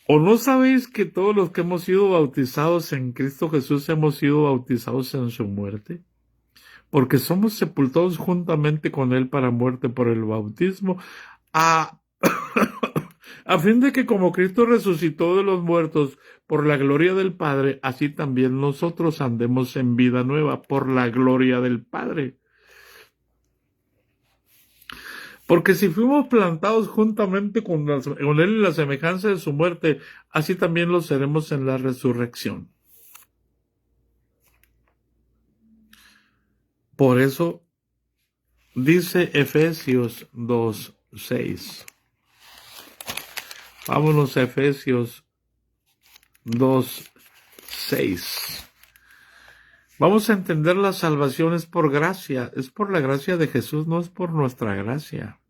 S1: ¿O no sabéis que todos los que hemos sido bautizados en Cristo Jesús hemos sido bautizados en su muerte? Porque somos sepultados juntamente con él para muerte por el bautismo, a, a fin de que como Cristo resucitó de los muertos por la gloria del Padre, así también nosotros andemos en vida nueva por la gloria del Padre. Porque si fuimos plantados juntamente con él en la semejanza de su muerte, así también lo seremos en la resurrección. Por eso dice Efesios 2:6. Vámonos a Efesios 2:6. Vamos a entender la salvación es por gracia, es por la gracia de Jesús, no es por nuestra gracia.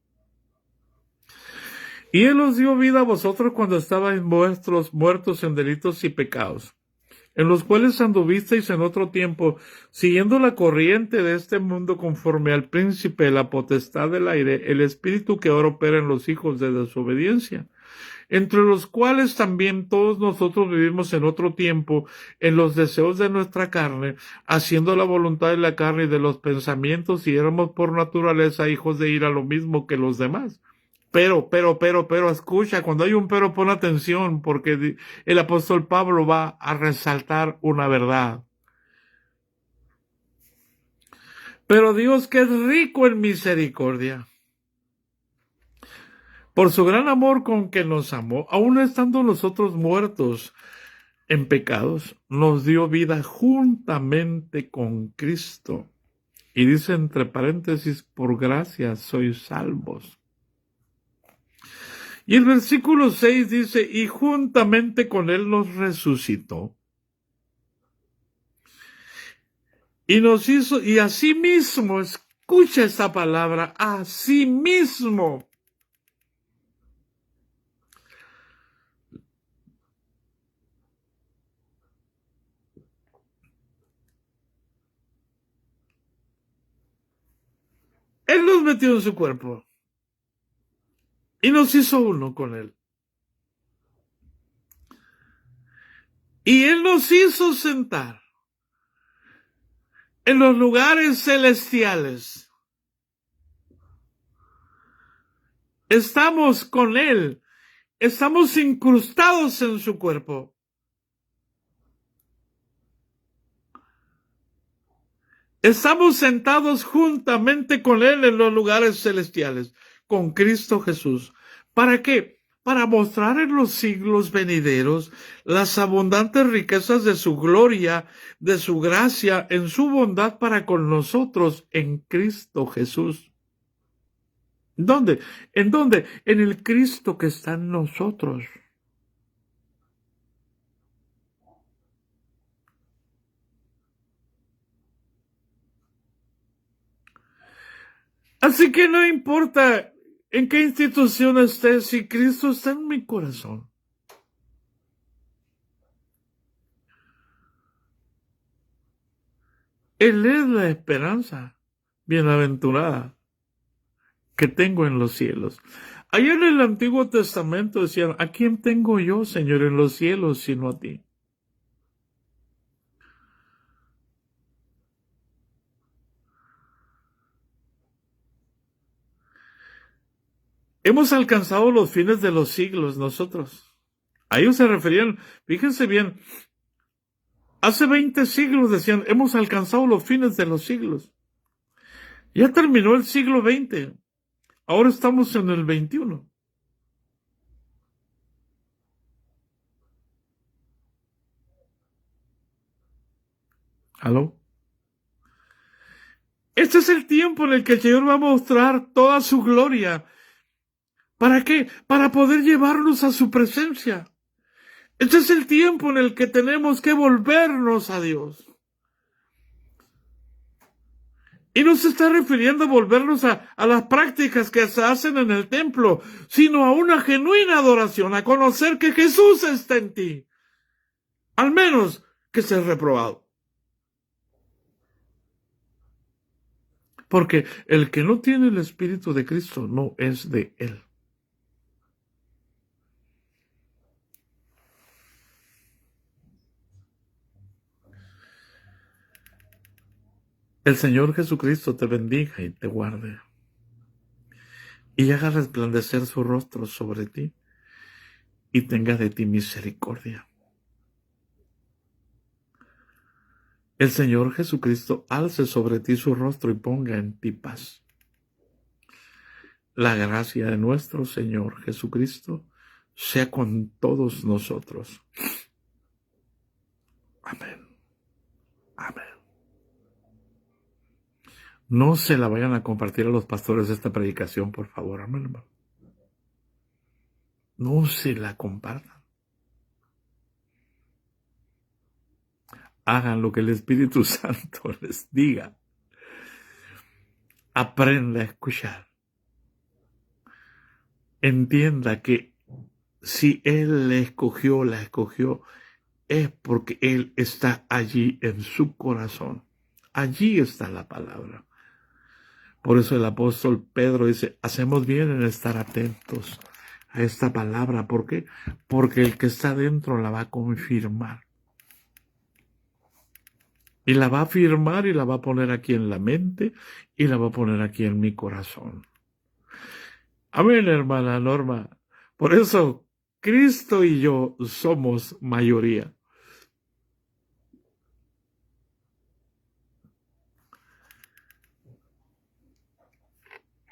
S1: Y Él os dio vida a vosotros cuando estabais muertos en delitos y pecados, en los cuales anduvisteis en otro tiempo, siguiendo la corriente de este mundo conforme al príncipe de la potestad del aire, el espíritu que ahora opera en los hijos de desobediencia, entre los cuales también todos nosotros vivimos en otro tiempo, en los deseos de nuestra carne, haciendo la voluntad de la carne y de los pensamientos, y éramos por naturaleza hijos de ira, lo mismo que los demás. Pero, escucha, cuando hay un pero, pon atención, porque el apóstol Pablo va a resaltar una verdad. Pero Dios, que es rico en misericordia, por su gran amor con que nos amó, aun estando nosotros muertos en pecados, nos dio vida juntamente con Cristo. Y dice entre paréntesis, por gracia sois salvos. Y el versículo 6 dice, y juntamente con él nos resucitó. Y nos hizo, y asimismo, escucha esa palabra, asimismo. Él nos metió en su cuerpo. Y nos hizo uno con él. Y él nos hizo sentar en los lugares celestiales. Estamos con él. Estamos incrustados en su cuerpo. Estamos sentados juntamente con él en los lugares celestiales, con Cristo Jesús. ¿Para qué? Para mostrar en los siglos venideros las abundantes riquezas de su gloria, de su gracia, en su bondad para con nosotros en Cristo Jesús. ¿Dónde? ¿En dónde? En el Cristo que está en nosotros. Así que no importa en qué institución esté, si Cristo está en mi corazón. Él es la esperanza bienaventurada que tengo en los cielos. Allá en el Antiguo Testamento decían, ¿a quién tengo yo, Señor, en los cielos, sino a ti? Hemos alcanzado los fines de los siglos nosotros. A ellos se referían, fíjense bien, hace 20 siglos decían, hemos alcanzado los fines de los siglos. Ya terminó el siglo XX. Ahora estamos en el XXI. ¿Aló? Este es el tiempo en el que el Señor va a mostrar toda su gloria. ¿Para qué? Para poder llevarnos a su presencia. Este es el tiempo en el que tenemos que volvernos a Dios. Y no se está refiriendo a volvernos a las prácticas que se hacen en el templo, sino a una genuina adoración, a conocer que Jesús está en ti. Al menos que seas reprobado. Porque el que no tiene el Espíritu de Cristo no es de Él. El Señor Jesucristo te bendiga y te guarde, y haga resplandecer su rostro sobre ti, y tenga de ti misericordia. El Señor Jesucristo alce sobre ti su rostro y ponga en ti paz. La gracia de nuestro Señor Jesucristo sea con todos nosotros. Amén. Amén. No se la vayan a compartir a los pastores esta predicación, por favor, amén, hermano. No se la compartan. Hagan lo que el Espíritu Santo les diga. Aprenda a escuchar. Entienda que si Él la escogió, es porque Él está allí en su corazón. Allí está la palabra. Por eso el apóstol Pedro dice, hacemos bien en estar atentos a esta palabra. ¿Por qué? Porque el que está dentro la va a confirmar. Y la va a firmar y la va a poner aquí en la mente y la va a poner aquí en mi corazón. Amén, hermana Norma. Por eso Cristo y yo somos mayoría.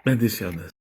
S1: Bendiciones.